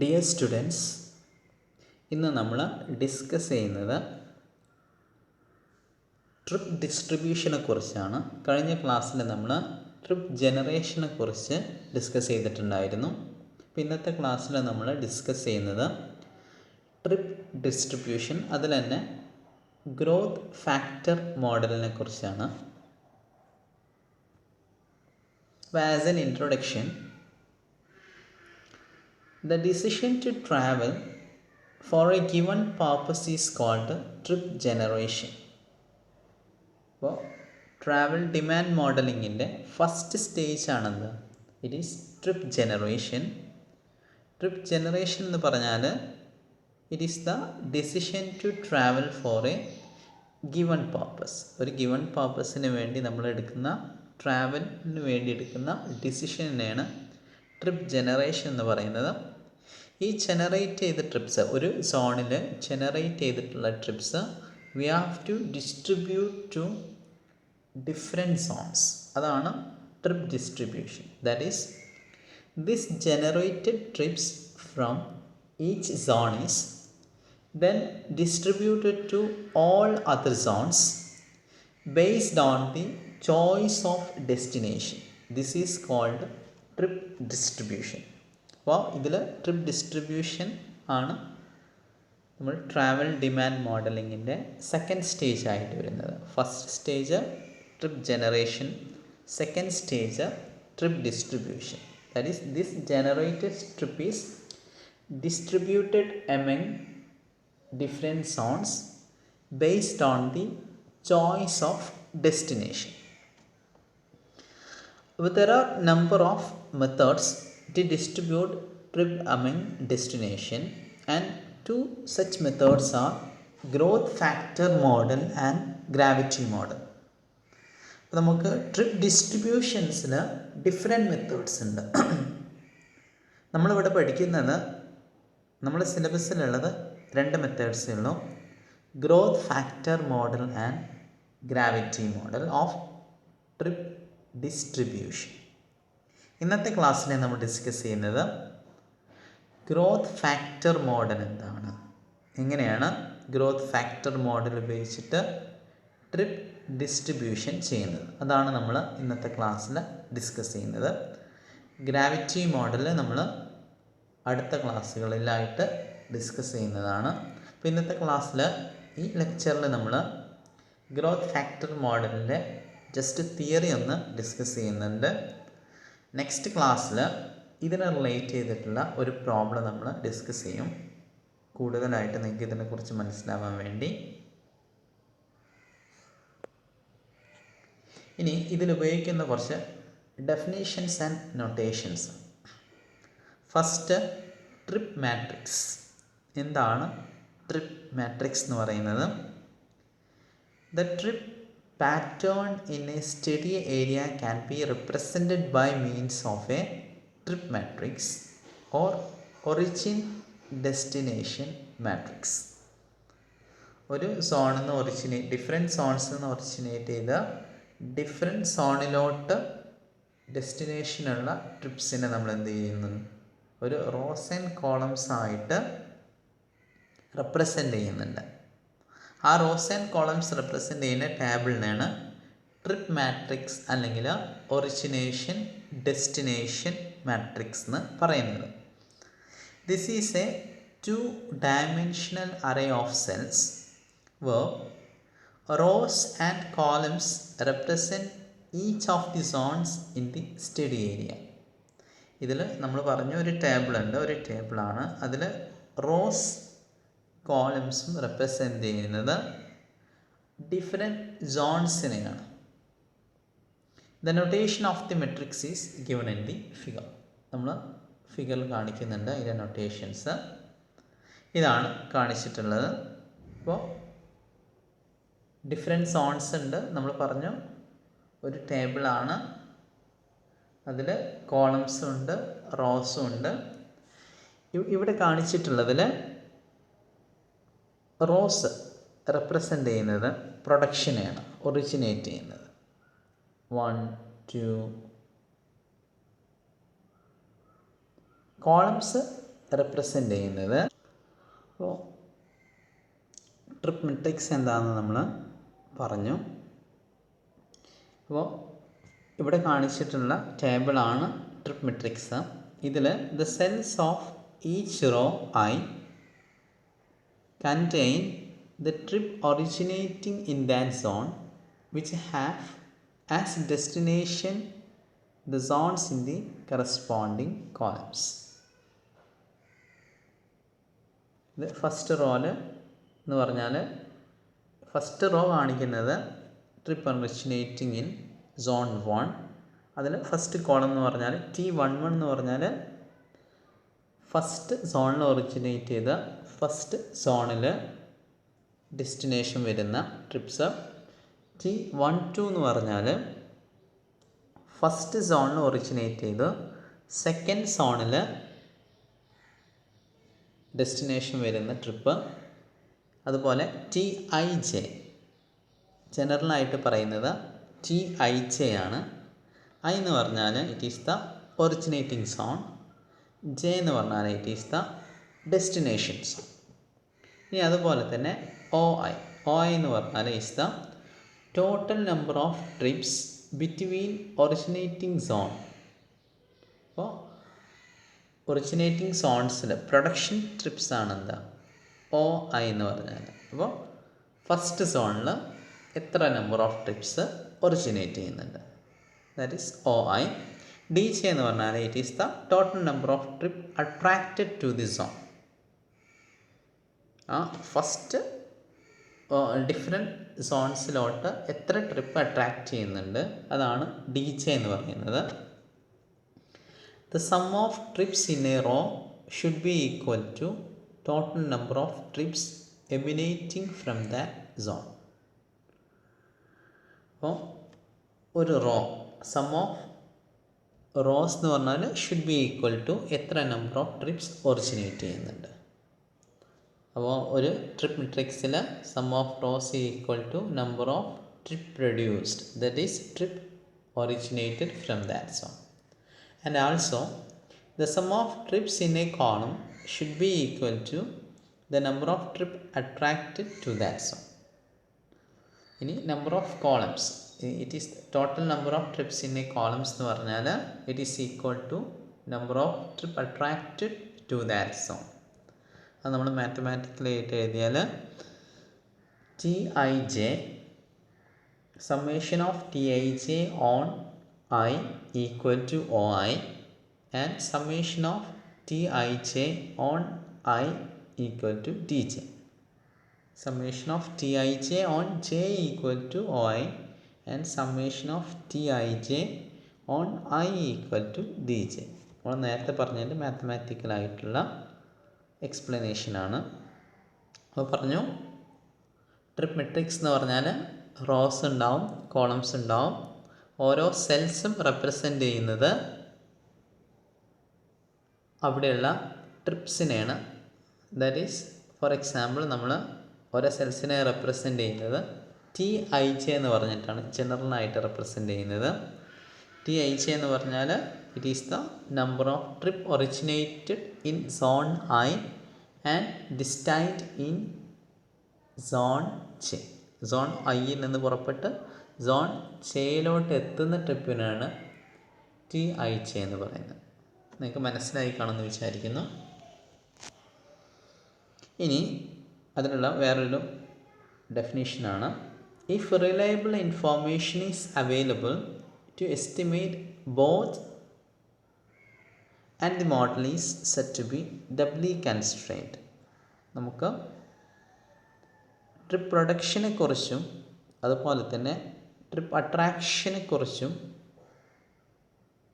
Dear students, ഇന്ന് നമ്മൾ discuss ചെയ്യുന്നത് ട്രിപ്പ് ഡിസ്ട്രിബ്യൂഷനെ കുറിച്ചാണ്. കഴിഞ്ഞ ക്ലാസ്സിൽ നമ്മൾ ട്രിപ്പ് ജനറേഷനെ കുറിച്ച് ഡിസ്കസ് ചെയ്തിട്ടുണ്ടായിരുന്നു. ഇന്നത്തെ ക്ലാസ്സിൽ നമ്മൾ ഡിസ്കസ് ചെയ്യുന്നത് ട്രിപ്പ് ഡിസ്ട്രിബ്യൂഷൻ, അതിൽ തന്നെ ഗ്രോത്ത് ഫാക്ടർ മോഡലിനെ കുറിച്ചാണ്. As an introduction, the decision to travel for a given purpose is called trip generation. അപ്പോൾ ട്രാവൽ ഡിമാൻഡ് മോഡലിങ്ങിൻ്റെ ഫസ്റ്റ് സ്റ്റേജ് ആണെന്ത്? It is trip generation. Trip generation എന്ന് പറഞ്ഞാൽ it is the decision to travel for a given purpose. ഒരു given പർപ്പസിന് വേണ്ടി നമ്മൾ എടുക്കുന്ന, ട്രാവലിന് വേണ്ടി എടുക്കുന്ന ഡിസിഷനെയാണ് ട്രിപ്പ് ജനറേഷൻ എന്ന് പറയുന്നത്. ഈ ജനറേറ്റ് ചെയ്ത ട്രിപ്സ്, ഒരു സോണിൽ ജനറേറ്റ് ചെയ്തിട്ടുള്ള trips we have to distribute to different zones. അതാണ് trip distribution. That is this generated trips from each zone is then distributed to all other zones based on the choice of destination. This is called trip distribution. അപ്പോൾ ഇതിൽ trip distribution ആണ് നമ്മൾ travel demand മോഡലിങ്ങിൻ്റെ second stage ആയിട്ട് വരുന്നത്. First stage trip generation, second stage trip distribution. That is this generated trip is distributed among different zones based on the choice of destination. But there are number of methods to distribute trip among destination, and two such methods are growth factor model and gravity model. നമുക്ക് trip ഡിസ്ട്രിബ്യൂഷൻസിന് different methods ഉണ്ട്. നമ്മളിവിടെ പഠിക്കുന്നത്, നമ്മുടെ സിലബസിലുള്ളത് രണ്ട് മെത്തേഡ്സേ ഉള്ളൂ: growth factor model and gravity model of trip distribution. ഇന്നത്തെ ക്ലാസ്സിൽ നമ്മൾ ഡിസ്കസ് ചെയ്യുന്നത് ഗ്രോത്ത് ഫാക്ടർ മോഡൽ എന്താണ്, എങ്ങനെയാണ് ഗ്രോത്ത് ഫാക്ടർ മോഡൽ ഉപയോഗിച്ചിട്ട് ട്രിപ്പ് ഡിസ്ട്രിബ്യൂഷൻ ചെയ്യുന്നത്, അതാണ് നമ്മൾ ഇന്നത്തെ ക്ലാസ്സിൽ ഡിസ്കസ് ചെയ്യുന്നത്. ഗ്രാവിറ്റി മോഡൽ നമ്മൾ അടുത്ത ക്ലാസ്സുകളിലായിട്ട് ഡിസ്കസ് ചെയ്യുന്നതാണ്. അപ്പോൾ ഇന്നത്തെ ക്ലാസ്സിൽ, ഈ ലെക്ചറിൽ നമ്മൾ ഗ്രോത്ത് ഫാക്ടർ മോഡലിൻ്റെ ജസ്റ്റ് തിയറി ഒന്ന് ഡിസ്കസ് ചെയ്യുന്നുണ്ട്. നെക്സ്റ്റ് ക്ലാസ്സിൽ ഇതിനെ റിലേറ്റ് ചെയ്തിട്ടുള്ള ഒരു പ്രോബ്ലം നമ്മൾ ഡിസ്കസ് ചെയ്യും, കൂടുതലായിട്ട് നിങ്ങൾക്ക് ഇതിനെക്കുറിച്ച് മനസ്സിലാവാൻ വേണ്ടി. ഇനി ഇതിലുപയോഗിക്കുന്ന കുറച്ച് definitions and notations. First, trip matrix. എന്താണ് ട്രിപ്പ് മാട്രിക്സ് എന്ന് പറയുന്നത്? The trip pattern in a study area can be represented by means of a trip matrix or origin destination matrix. ഒരു സോണിൽ നിന്ന് ഡിഫറെൻറ്റ് സോൺസിൽ നിന്ന് ഒറിജിനേറ്റ് ചെയ്ത ഡിഫറെൻറ്റ് സോണിലോട്ട് ഡെസ്റ്റിനേഷനുള്ള ട്രിപ്സിനെ നമ്മൾ എന്ത് ചെയ്യുന്നു? ഒരു റോസ് ആൻഡ് കോളംസ് ആയിട്ട് റെപ്രസെൻ്റ് ചെയ്യുന്നുണ്ട്. ആ റോസ് ആൻഡ് കോളംസ് റെപ്രസെൻ്റ് ചെയ്യുന്ന ടേബിളിനാണ് ട്രിപ്പ് മാട്രിക്സ് അല്ലെങ്കിൽ ഒറിജിനേഷൻ ഡെസ്റ്റിനേഷൻ മാട്രിക്സ് എന്ന് പറയുന്നത്. This is A 2-dimensional array of cells where rows and columns represent each of the zones in the study area. ഇതിൽ നമ്മൾ പറഞ്ഞ ഒരു ടേബിളുണ്ട്, ഒരു ടേബിളാണ്. അതിൽ റോസ് കോളംസും റെപ്രസെൻ്റ് ചെയ്യുന്നത് ഡിഫറെൻറ്റ് സോൺസിനെയാണ്. The notation of the matrix is given in the figure. നമ്മൾ ഫിഗറിൽ കാണിക്കുന്നുണ്ട് അതിൻ്റെ നൊട്ടേഷൻസ്. ഇതാണ് കാണിച്ചിട്ടുള്ളത്. അപ്പോൾ ഡിഫറെൻറ്റ് സോൺസ് ഉണ്ട്. നമ്മൾ പറഞ്ഞു ഒരു ടേബിളാണ്, അതിൽ കോളംസും ഉണ്ട്, റോസും ഉണ്ട്. ഇവിടെ കാണിച്ചിട്ടുള്ളതിൽ റോസ് റെപ്രസെൻ്റ് ചെയ്യുന്നത് പ്രൊഡക്ഷനെയാണ്, ഒറിജിനേറ്റ് ചെയ്യുന്നത്. 1, 2. കോളംസ് റെപ്രസെൻ്റ് ചെയ്യുന്നത്. അപ്പോൾ ട്രിപ്പ് മെട്രിക്സ് എന്താണെന്ന് നമ്മൾ പറഞ്ഞു. അപ്പോൾ ഇവിടെ കാണിച്ചിട്ടുള്ള ടേബിളാണ് ട്രിപ്പ് മെട്രിക്സ്. ഇതിൽ the cells of each raw I contain the trip originating in that zone which have as destination the zones in the corresponding columns. ഇത് ഫസ്റ്റ് റോയിൽ എന്ന് പറഞ്ഞാൽ ഫസ്റ്റ് റോ കാണിക്കുന്നത് ട്രിപ്പ് ഒറിജിനേറ്റിംഗ് ഇൻ സോൺ 1. അതിൽ first column എന്ന് പറഞ്ഞാൽ T11 എന്ന് പറഞ്ഞാൽ first സോണിൽ ഒറിജിനേറ്റ് ചെയ്ത ഫസ്റ്റ് സോണിൽ ഡെസ്റ്റിനേഷൻ വരുന്ന ട്രിപ്സ്. T12 എന്ന് പറഞ്ഞാൽ ഫസ്റ്റ് സോണിൽ ഒറിജിനേറ്റ് ചെയ്ത് സെക്കൻഡ് സോണിൽ ഡെസ്റ്റിനേഷൻ വരുന്ന ട്രിപ്പ്. അതുപോലെ TIJ ജനറലായിട്ട് പറയുന്നത് TIJ ആണ്. I എന്ന് പറഞ്ഞാൽ it is the originating zone. J എന്ന് പറഞ്ഞാൽ it is the destination zone. ഇനി അതുപോലെ തന്നെ OI എന്ന് പറഞ്ഞാൽ is the total number of trips between originating zone. അപ്പോൾ ഒറിജിനേറ്റിംഗ് സോൺസിൽ പ്രൊഡക്ഷൻ ട്രിപ്സ് ആണ് എന്താ OI എന്ന് പറഞ്ഞാൽ. അപ്പോൾ ഫസ്റ്റ് സോണിൽ എത്ര നമ്പർ ഓഫ് ട്രിപ്സ് ഒറിജിനേറ്റ് ചെയ്യുന്നുണ്ട്, ദാറ്റ് ഈസ് OI. DJ എന്ന് പറഞ്ഞാൽ it is the total number of trip attracted to the zone. First different സോൺസിലോട്ട് എത്ര ട്രിപ്പ് അട്രാക്റ്റ് ചെയ്യുന്നുണ്ട് അതാണ് DJ എന്ന് പറയുന്നത്. The sum of trips in a row should be equal to total number of trips emanating from that zone. അപ്പോൾ ഒരു row sum of rows എന്ന് പറഞ്ഞാൽ should be equal to എത്ര നമ്പർ ഓഫ് ട്രിപ്സ് ഒറിജിനേറ്റ് ചെയ്യുന്നുണ്ട്. അപ്പോൾ ഒരു trip മെട്രിക്സിൽ sum of rows equal to number of trip produced, that is trip originated from that zone. And also the sum of trips in a column should be equal to the number of trip attracted to that zone. ഇനി number of columns, it is total number of trips in a columns എന്ന് പറഞ്ഞാൽ it is equal to number of trip attracted to that zone. അത് നമ്മൾ മാത്തമാറ്റിക്കലായിട്ട് എഴുതിയാൽ TIJ summation of TIJ on I equal to OI and summation of TIJ on I equal to DJ. Summation of TIJ on J equal to OI and summation of TIJ on I equal to DJ. നമ്മൾ നേരത്തെ പറഞ്ഞതിൻ്റെ മാത്തമാറ്റിക്കലായിട്ടുള്ള എക്സ്പ്ലനേഷനാണ്. അപ്പോൾ പറഞ്ഞു trip matrix എന്ന് പറഞ്ഞാൽ rose ഉണ്ടാവും, columns ഉണ്ടാവും. ഓരോ സെൽസും റെപ്രസെൻ്റ് ചെയ്യുന്നത് അവിടെയുള്ള ട്രിപ്സിനെയാണ്. ദാറ്റ് ഈസ് ഫോർ എക്സാമ്പിൾ നമ്മൾ ഓരോ സെൽസിനെ റെപ്രസെൻ്റ് ചെയ്യുന്നത് TIJ എന്ന് പറഞ്ഞിട്ടാണ് ജനറലായിട്ട് റെപ്രസെൻ്റ് ചെയ്യുന്നത്. TIJ എന്ന് പറഞ്ഞാൽ it is the number of trip originated in zone I and destined in zone J. Zone Iയിൽ നിന്ന് പുറപ്പെട്ട് സോൺ Jയിലോട്ട് എത്തുന്ന ട്രിപ്പിനാണ് TIJ എന്ന് പറയുന്നത്. നിങ്ങൾക്ക് മനസ്സിലായി കാണുമെന്ന് വിചാരിക്കുന്നു. ഇനി അതിനുള്ള വേറൊരു ഡെഫിനേഷനാണ്, if reliable information is available to estimate both and the model is set to be doubly constrained. നമുക്ക് ട്രിപ്പ് പ്രൊഡക്ഷനെ കുറിച്ചും അതുപോലെ തന്നെ ട്രിപ്പ് അട്രാക്ഷനെ കുറിച്ചും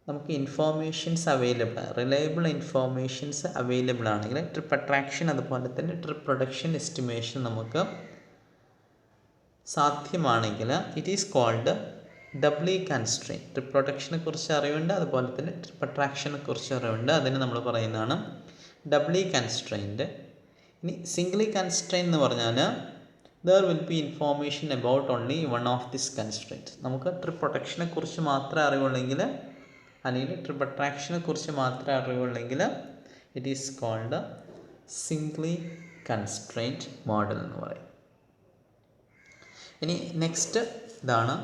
നമുക്ക് informations available, reliable informations available ആണെങ്കിൽ ട്രിപ്പ് അട്രാക്ഷൻ അതുപോലെ തന്നെ ട്രിപ്പ് പ്രൊഡക്ഷൻ എസ്റ്റിമേഷൻ നമുക്ക് സാധ്യമാണെങ്കിൽ it is called doubly constrain. Trip പ്രൊഡക്ഷനെ കുറിച്ച് അറിവുണ്ട്, അതുപോലെ തന്നെ ട്രിപ്പ് അട്രാക്ഷനെ കുറിച്ച് അറിവുണ്ട്, അതിന് നമ്മൾ പറയുന്നതാണ് ഡബ്ലി കൺസ്ട്രെയിൻഡ്. ഇനി സിംഗിളി കൺസ്ട്രെയിൻ എന്ന് പറഞ്ഞാൽ there will be information about only one of this constraint. നമുക്ക് ട്രിപ്പ് പ്രൊഡക്ഷനെ കുറിച്ച് മാത്രമേ അറിവുള്ളെങ്കിൽ അല്ലെങ്കിൽ ട്രിപ്പ് അട്രാക്ഷനെ കുറിച്ച് മാത്രമേ അറിവുള്ളെങ്കിൽ it is called simply constraint model എന്ന് പറയും. ഇനി നെക്സ്റ്റ് ഇതാണ്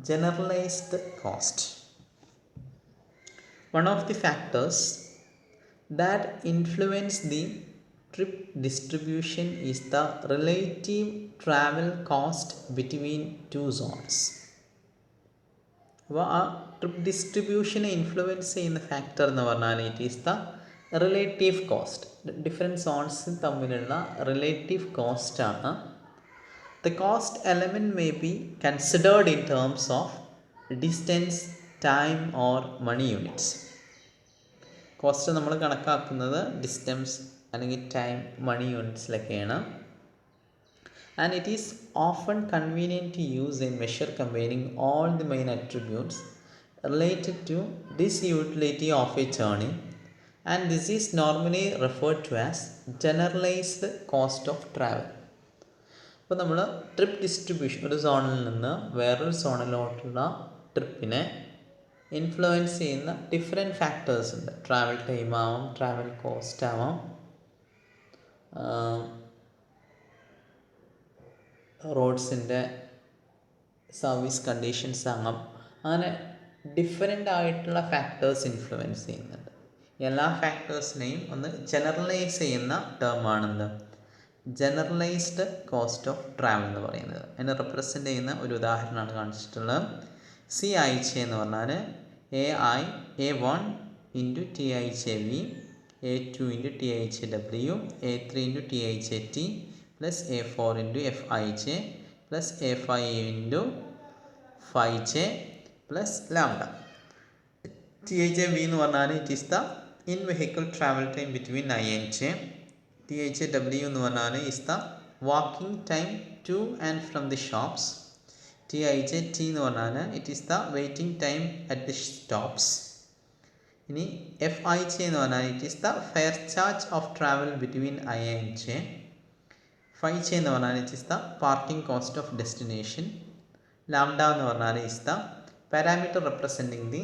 generalised cost. One of the factors that influence the trip distribution is the relative travel cost between two zones. അപ്പോൾ ആ ട്രിപ്പ് ഡിസ്ട്രിബ്യൂഷനെ ഇൻഫ്ലുവൻസ് ചെയ്യുന്ന ഫാക്ടർ എന്ന് പറഞ്ഞാൽ it is the relative cost. Different zones തമ്മിലുള്ള റിലേറ്റീവ് കോസ്റ്റാണ്. The cost element may be considered in terms of distance, time or money units. കോസ്റ്റ് നമ്മൾ കണക്കാക്കുന്നത് ഡിസ്റ്റൻസ് അല്ലെങ്കിൽ ടൈം, മണി യൂണിറ്റ്സിലൊക്കെയാണ്. And it is often convenient to use a measure combining all the main attributes related to this utility of a journey, and this is normally referred to as generalized cost of travel. അപ്പോൾ നമ്മൾ trip distribution, ഒരു സോണിൽ നിന്ന് വേറൊരു സോണിലോട്ടുള്ള ട്രിപ്പിനെ influence ചെയ്യുന്ന different factors ഉണ്ട്. ട്രാവൽ ടൈം ആവാം, ട്രാവൽ കോസ്റ്റ് ആവാം, റോഡ്സിൻ്റെ സർവീസ് കണ്ടീഷൻസ് ആകാം. അങ്ങനെ ഡിഫറെൻ്റ് ആയിട്ടുള്ള ഫാക്ടേഴ്സ് ഇൻഫ്ലുവൻസ് ചെയ്യുന്നുണ്ട്. എല്ലാ ഫാക്ടേഴ്സിനെയും ഒന്ന് ജനറലൈസ് ചെയ്യുന്ന ടേമാണെന്ത് ജനറലൈസ്ഡ് കോസ്റ്റ് ഓഫ് ട്രാവൽ എന്ന് പറയുന്നത്. അതിനെ റെപ്രസെൻ്റ് ചെയ്യുന്ന ഒരു ഉദാഹരണമാണ് കാണിച്ചിട്ടുള്ളത്. CIJ എന്ന് പറഞ്ഞാൽ A1 into TIJV, A2 into TIJW, A3 into TIJT plus A4 into FIJ plus A5 into 5J plus lambda. TIJV എന്ന് പറഞ്ഞാൽ it is the in vehicle travel time between I and J. TIJW എന്ന് പറഞ്ഞാൽ is the walking time two and from the shops. TIJT എന്ന് പറഞ്ഞാൽ it is the waiting time at the stops. ഇനി FIJ എന്ന് പറഞ്ഞാൽ it is the fair charge of travel between I and J. 5J എന്ന് പറഞ്ഞാൽ it is the parking cost of destination. Lambda എന്ന് പറഞ്ഞാൽ is the parameter representing the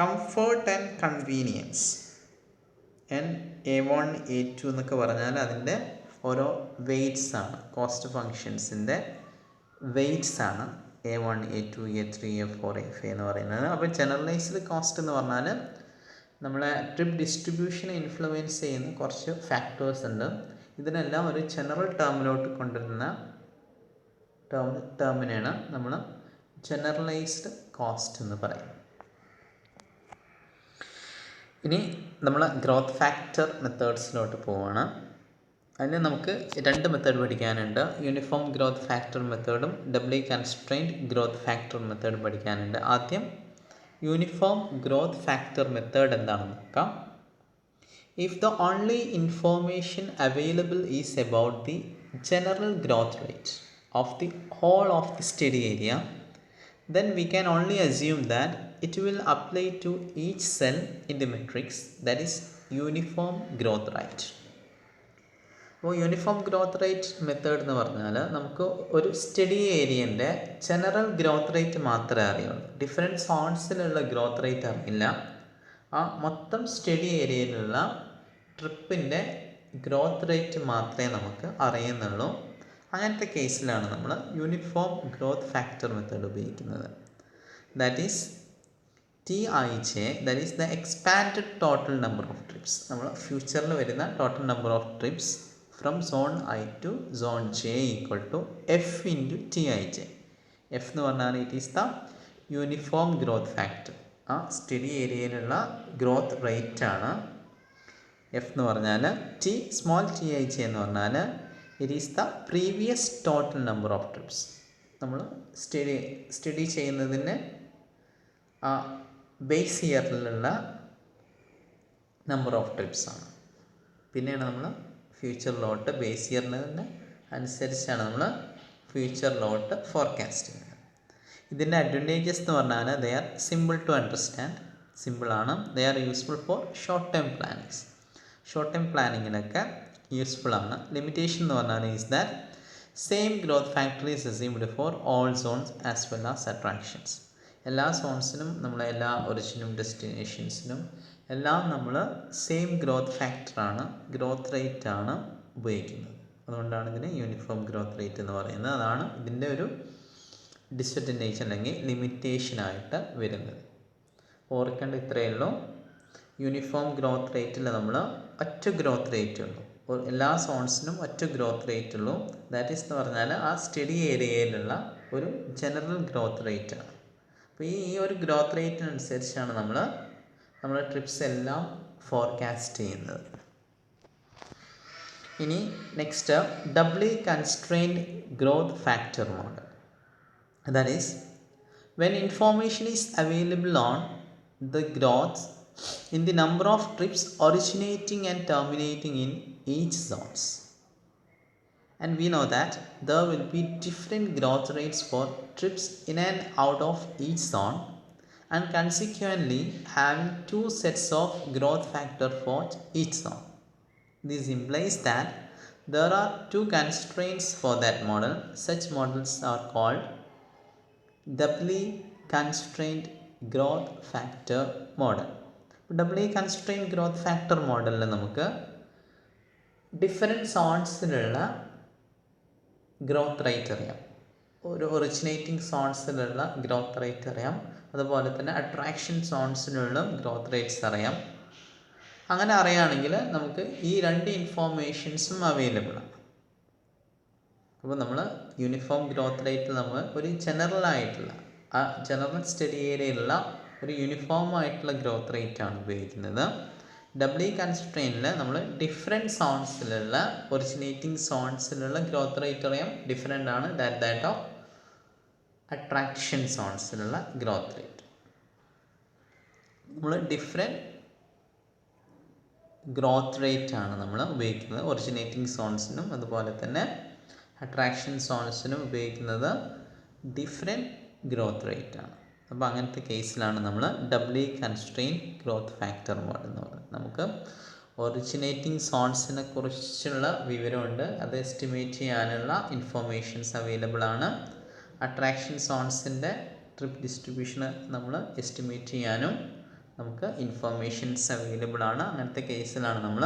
comfort and convenience. And A1 A2 എന്നൊക്കെ പറഞ്ഞാൽ അതിൻ്റെ ഓരോ weights ആണ്, cost ഫങ്ഷൻസിൻ്റെ weights ആണ് A1 A2 A3 A4 A5 എന്ന് പറയുന്നത്. അപ്പോൾ ജനറലൈസ്ഡ് കോസ്റ്റ് എന്ന് പറഞ്ഞാൽ നമ്മളെ ട്രിപ്പ് ഡിസ്ട്രിബ്യൂഷനെ ഇൻഫ്ലുവൻസ് ചെയ്യുന്ന കുറച്ച് ഫാക്ടേഴ്സ് ഉണ്ട്. ഇതിനെല്ലാം ഒരു ജനറൽ ടേമിലോട്ട് കൊണ്ടുവരുന്ന ടേമിനെയാണ് നമ്മൾ ജനറലൈസ്ഡ് കോസ്റ്റ് എന്ന് പറയും. ഇനി നമ്മൾ ഗ്രോത്ത് ഫാക്ടർ മെത്തേഡ്സിലോട്ട് പോവുകയാണ്. അതിന് നമുക്ക് രണ്ട് മെത്തേഡ് പഠിക്കാനുണ്ട്. യൂണിഫോം ഗ്രോത്ത് ഫാക്ടർ മെത്തേഡും ഡബ്ലി കൺസ്ട്രെയിൻഡ് ഗ്രോത്ത് ഫാക്ടർ മെത്തേഡും പഠിക്കാനുണ്ട്. ആദ്യം യൂണിഫോം ഗ്രോത്ത് ഫാക്ടർ മെത്തേഡ് എന്താണെന്ന് നോക്കാം. If the only information available is about the general growth rate of the whole of the study area, then we can only assume that it will apply to each cell in the matrix, that is uniform growth rate. അപ്പോൾ uniform growth rate method എന്ന് പറഞ്ഞാൽ നമുക്ക് ഒരു study ഏരിയൻ്റെ general growth rate മാത്രമേ അറിയുള്ളൂ. Different സോൺസിലുള്ള growth rate അറിയില്ല. ആ മൊത്തം സ്റ്റഡി ഏരിയയിലുള്ള ട്രിപ്പിൻ്റെ ഗ്രോത്ത് റേറ്റ് മാത്രമേ നമുക്ക് അറിയുന്നുള്ളൂ. അങ്ങനത്തെ കേസിലാണ് നമ്മൾ യൂണിഫോം ഗ്രോത്ത് ഫാക്ടർ മെത്തേഡ് ഉപയോഗിക്കുന്നത്. That is TIJ, that is the expanded total number of trips. നമ്മൾ ഫ്യൂച്ചറിൽ വരുന്ന total number of trips from zone I to zone J equal to F into TIJ. F എന്ന് പറഞ്ഞാൽ it is the uniform growth factor. ആ study ഏരിയയിലുള്ള growth rate ആണ് F എന്ന് പറഞ്ഞാൽ. സ്മോൾ TIJ എന്ന് പറഞ്ഞാൽ it is the previous total number of trips. നമ്മൾ സ്റ്റഡി ചെയ്യുന്നതിന് ആ ബേസ് ഇയറിലുള്ള നമ്പർ ഓഫ് ട്രിപ്സ് ആണ്. പിന്നെയാണ് നമ്മൾ ഫ്യൂച്ചറിലോട്ട് ബേസ് ഇയറിന് അനുസരിച്ചാണ് നമ്മൾ ഫ്യൂച്ചറിലോട്ട് ഫോർകാസ്റ്റ് ചെയ്യുന്നത്. ഇതിൻ്റെ അഡ്വാൻറ്റേജസ് എന്ന് പറഞ്ഞാൽ they are simple to understand, സിമ്പിളാണ്. They are useful for short time plannings. Short time പ്ലാനിങ്ങിനൊക്കെ യൂസ്ഫുൾ ആണ്. ലിമിറ്റേഷൻ എന്ന് പറഞ്ഞാൽ is that same growth factor is assumed for all zones as well as attractions. എല്ലാ സോൺസിനും നമ്മൾ എല്ലാ ഒറിജിനും ഡെസ്റ്റിനേഷൻസിനും എല്ലാം നമ്മൾ സെയിം ഗ്രോത്ത് ഫാക്ടറാണ്, ഗ്രോത്ത് റേറ്റ് ആണ് ഉപയോഗിക്കുന്നത്. അതുകൊണ്ടാണ് ഇതിന് യൂണിഫോം ഗ്രോത്ത് റേറ്റ് എന്ന് പറയുന്നത്. അതാണ് ഇതിൻ്റെ ഒരു ഡിസഡ്വാൻറ്റേജ് അല്ലെങ്കിൽ ലിമിറ്റേഷനായിട്ട് വരുന്നത്. ഓർക്കേണ്ട ഇത്രയേ ഉള്ളൂ. യൂണിഫോം ഗ്രോത്ത് റേറ്റിൽ നമ്മൾ ഒറ്റ ഗ്രോത്ത് റേറ്റ് ഉള്ളൂ, എല്ലാ സോൺസിനും ഒറ്റ ഗ്രോത്ത് റേറ്റ് ഉള്ളൂ. ദാറ്റ് ഈസ് എന്ന് പറഞ്ഞാൽ ആ സ്റ്റഡി ഏരിയയിലുള്ള ഒരു ജനറൽ ഗ്രോത്ത് റേറ്റ് ആണ്. അപ്പോൾ ഈ ഒരു ഗ്രോത്ത് റേറ്റിനനുസരിച്ചാണ് നമ്മൾ ട്രിപ്സ് എല്ലാം ഫോർകാസ്റ്റ് ചെയ്യുന്നത്. ഇനി next doubly constrained growth factor model. That is when information is available on the growth in the number of trips originating and terminating in each zones. And we know that there will be different growth rates for trips in and out of each zone, and consequently having two sets of growth factor for each zone. This implies that there are two constraints for that model. Such models are called doubly constrained growth factor model. Doubly constrained growth factor മോഡലിൽ നമുക്ക് different സോൺസിലുള്ള growth rate അറിയാം, ഒരു originating സോൺസിലുള്ള growth rate അറിയാം, അതുപോലെ തന്നെ attraction സോൺസിനുള്ള growth rates അറിയാം. അങ്ങനെ അറിയുകയാണെങ്കിൽ നമുക്ക് ഈ രണ്ട് ഇൻഫോർമേഷൻസും അവൈലബിളാണ്. അപ്പോൾ നമ്മൾ യൂണിഫോം ഗ്രോത്ത് റേറ്റ് നമ്മൾ ഒരു ജനറലായിട്ടുള്ള ആ ജനറൽ സ്റ്റഡി ഏരിയയിലുള്ള ഒരു യൂണിഫോം ആയിട്ടുള്ള ഗ്രോത്ത് റേറ്റ് ആണ് ഉപയോഗിക്കുന്നത്. ഡബ്ലി കൺസ്ട്രെയിനിൽ നമ്മൾ ഡിഫറെൻറ്റ് സോൺസിലുള്ള ഒറിജിനേറ്റിംഗ് സോൺസിലുള്ള ഗ്രോത്ത് റേറ്റ് അറിയാം, ഡിഫറെൻ്റ് ആണ് ദാറ്റ് ഓഫ് അട്രാക്ഷൻ സോൺസിലുള്ള ഗ്രോത്ത് റേറ്റ്. നമ്മൾ ഡിഫറെൻറ്റ് ഗ്രോത്ത് റേറ്റ് ആണ് നമ്മൾ ഉപയോഗിക്കുന്നത്. ഒറിജിനേറ്റിംഗ് സോൺസിനും അതുപോലെ തന്നെ അട്രാക്ഷൻ സോൺസിനും ഉപയോഗിക്കുന്നത് ഡിഫറെൻറ്റ് ഗ്രോത്ത് റേറ്റ് ആണ്. അപ്പോൾ അങ്ങനത്തെ കേസിലാണ് നമ്മൾ doubly constrained growth factor model എന്ന് പറയുന്നത്. നമുക്ക് ഒറിജിനേറ്റിംഗ് സോൺസിനെ കുറിച്ചുള്ള വിവരമുണ്ട്, അത് എസ്റ്റിമേറ്റ് ചെയ്യാനുള്ള ഇൻഫോർമേഷൻസ് അവൈലബിൾ ആണ്. അട്രാക്ഷൻ സോൺസിൻ്റെ ട്രിപ്പ് ഡിസ്ട്രിബ്യൂഷന് നമ്മൾ എസ്റ്റിമേറ്റ് ചെയ്യാനും നമുക്ക് ഇൻഫോർമേഷൻസ് അവൈലബിൾ ആണ്. അങ്ങനത്തെ കേസിലാണ് നമ്മൾ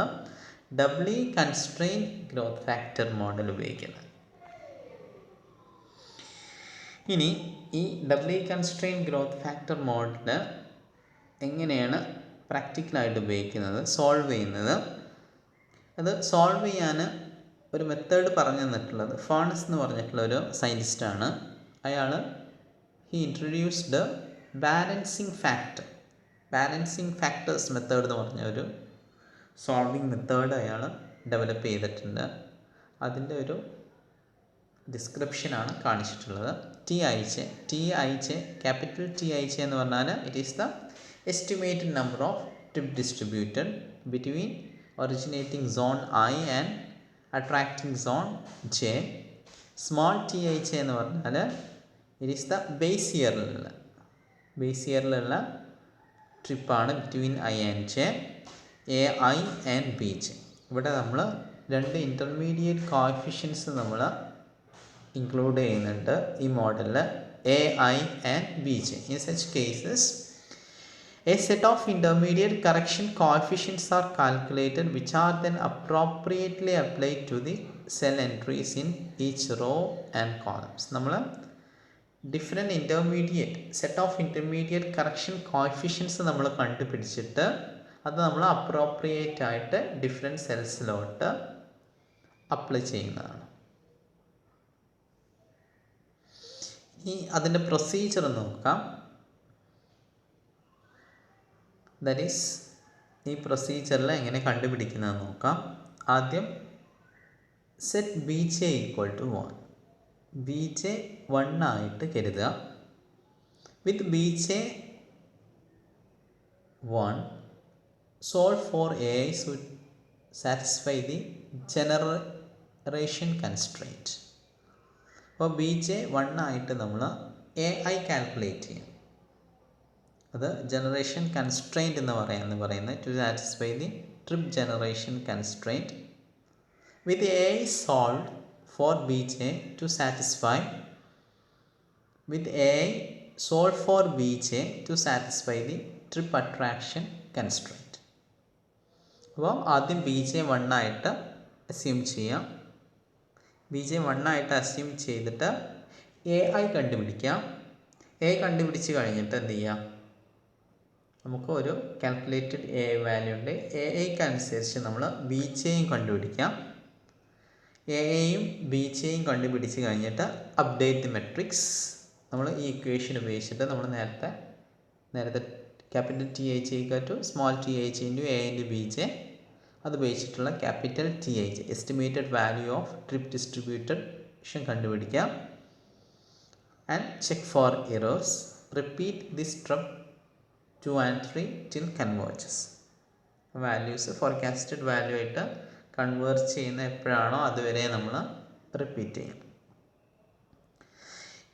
doubly constrained growth factor model ഉപയോഗിക്കുന്നത്. ഇനി ഈ doubly constrained growth factor model എങ്ങനെയാണ് പ്രാക്ടിക്കലായിട്ട് ഉപയോഗിക്കുന്നത്, സോൾവ് ചെയ്യുന്നത്? അത് സോൾവ് ചെയ്യാൻ ഒരു മെത്തേഡ് പറഞ്ഞു തന്നിട്ടുള്ളത് ഫേർണസ് എന്ന് പറഞ്ഞിട്ടുള്ള ഒരു സയൻറ്റിസ്റ്റാണ്. അയാൾ ഇൻട്രൊഡ്യൂസ്ഡ് ബാലൻസിങ് ഫാക്ടേഴ്സ് മെത്തേഡ് എന്ന് പറഞ്ഞ ഒരു സോൾവിങ് മെത്തേഡ് അയാൾ ഡെവലപ്പ് ചെയ്തിട്ടുണ്ട്. അതിൻ്റെ ഒരു ഡിസ്ക്രിപ്ഷനാണ് കാണിച്ചിട്ടുള്ളത്. TIJ ക്യാപിറ്റൽ TIJ എന്ന് പറഞ്ഞാൽ it is the estimated number of trip distributed between originating zone I and attracting zone J. Small TIJ എന്ന് പറഞ്ഞാൽ ഇറ്റ് ഈസ് ദ ബേസ് ഇയറിലുള്ള ട്രിപ്പാണ് between I and J, AI and BJ. ഇവിടെ നമ്മൾ രണ്ട് intermediate coefficients നമ്മൾ include ചെയ്യുന്നുണ്ട് ഈ മോഡലിൽ, AI and BJ. In such cases, a set of intermediate correction coefficients are calculated which are then appropriately applied to the cell entries in each row and columns. നമ്മൾ different set of intermediate correction coefficients നമ്മൾ കണ്ടുപിടിച്ചിട്ട് അത് നമ്മൾ appropriate ആയിട്ട് different സെൽസിലോട്ട് apply ചെയ്യുന്നതാണ്. ഈ അതിൻ്റെ procedure നോക്കാം. ദാറ്റ് ഈസ് ഈ പ്രൊസീജിയറിൽ എങ്ങനെ കണ്ടുപിടിക്കുന്നതെന്ന് നോക്കാം. ആദ്യം set BJ equal to 1, BJ 1 ആയിട്ട് കരുതുക. വിത്ത് BJ 1 solve for AI should satisfy the generation constraint. അപ്പോൾ BJ 1 ആയിട്ട് നമ്മൾ AI കാൽക്കുലേറ്റ് ചെയ്യും. അത് ജനറേഷൻ കൺസ്ട്രെയിൻറ്റ് എന്ന് പറയുന്നത് to satisfy the trip generation constraint. With AI solve for BJ to satisfy with AI solve for BJ to satisfy the trip attraction constraint. അപ്പോൾ ആദ്യം B J 1 ആയിട്ട് assume ചെയ്യാം. B J 1 ആയിട്ട് assume ചെയ്തിട്ട് A I കണ്ടുപിടിക്കാം. A കണ്ടുപിടിച്ച് കഴിഞ്ഞിട്ട് എന്ത് ചെയ്യാം, നമുക്ക് ഒരു കാൽക്കുലേറ്റഡ് എ ഐ വാല്യൂ ഉണ്ട്. എ ഐക്ക് അനുസരിച്ച് നമ്മൾ ബി ജെയും കണ്ടുപിടിക്കാം. എ ഐയും ബി ജെയും കണ്ടുപിടിച്ച് കഴിഞ്ഞിട്ട് അപ്ഡേറ്റ് ദി മെട്രിക്സ്. നമ്മൾ ഈ ഇക്വേഷൻ ഉപയോഗിച്ചിട്ട് നമ്മൾ നേരത്തെ capital T I J equal to small T I J into A into B J അത് ഉപയോഗിച്ചിട്ടുള്ള capital T I J estimated value of trip distribution കണ്ടുപിടിക്കാം. And check for errors. Repeat this step 2 and 3 till converges. Values forecasted value ആയിട്ട് converge ചെയ്യുന്ന എപ്പോഴാണോ അതുവരെ നമ്മൾ repeat ചെയ്യും.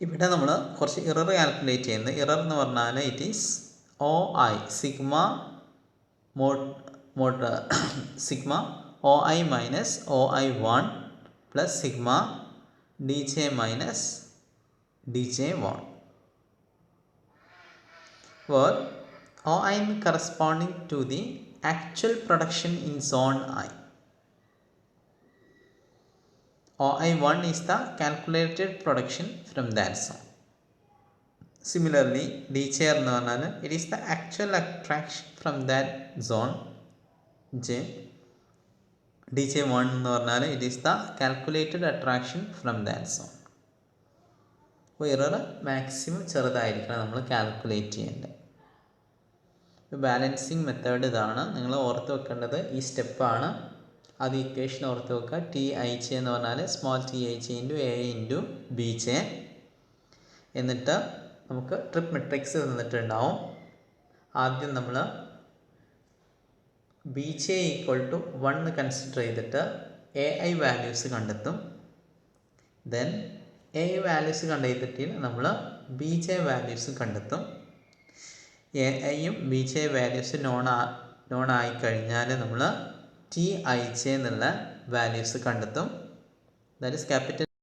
ഇവിടെ നമ്മൾ കുറച്ച് ഇറർ കാൽക്കുലേറ്റ് ചെയ്യുന്നത്. ഇറർ എന്ന് പറഞ്ഞാൽ it is O I sigma sigma O I minus O I 1 plus sigma D J minus D J 1 where OI corresponding to the actual production in zone I. OI1 is the calculated production from that zone. Similarly, DJ എന്ന് പറഞ്ഞാൽ it is the actual attraction from that zone J. DJ1 എന്ന് പറഞ്ഞാൽ it is the calculated attraction from that zone. അപ്പോൾ error maximum ചെറുതായിരിക്കണം നമ്മൾ calculate ചെയ്യേണ്ടത്. Balancing method ഇതാണ്. നിങ്ങൾ ഓർത്ത് വെക്കേണ്ടത് ഈ സ്റ്റെപ്പാണ്. അത് ഇക്വേഷൻ ഓർത്ത് വെക്കുക. ടി ഐ ജെ എന്ന് പറഞ്ഞാൽ small T I J into A into B J. എന്നിട്ട് നമുക്ക് ട്രിപ്പ് മെട്രിക്സ് തന്നിട്ടുണ്ടാവും. ആദ്യം നമ്മൾ B J equal to 1 consider ചെയ്തിട്ട് എ ഐ വാല്യൂസ് കണ്ടെത്തും. ദെൻ എ ഐ വാല്യൂസ് കണ്ടെത്തിയിട്ട് നമ്മൾ ബി ജെ വാല്യൂസ് കണ്ടെത്തും. എ ഐയും ബി ജെ വാല്യൂസ് നോൺ ആയിക്കഴിഞ്ഞാൽ നമ്മൾ ടി ഐ ജെ എന്നുള്ള വാല്യൂസ് കണ്ടെത്തും. That is capital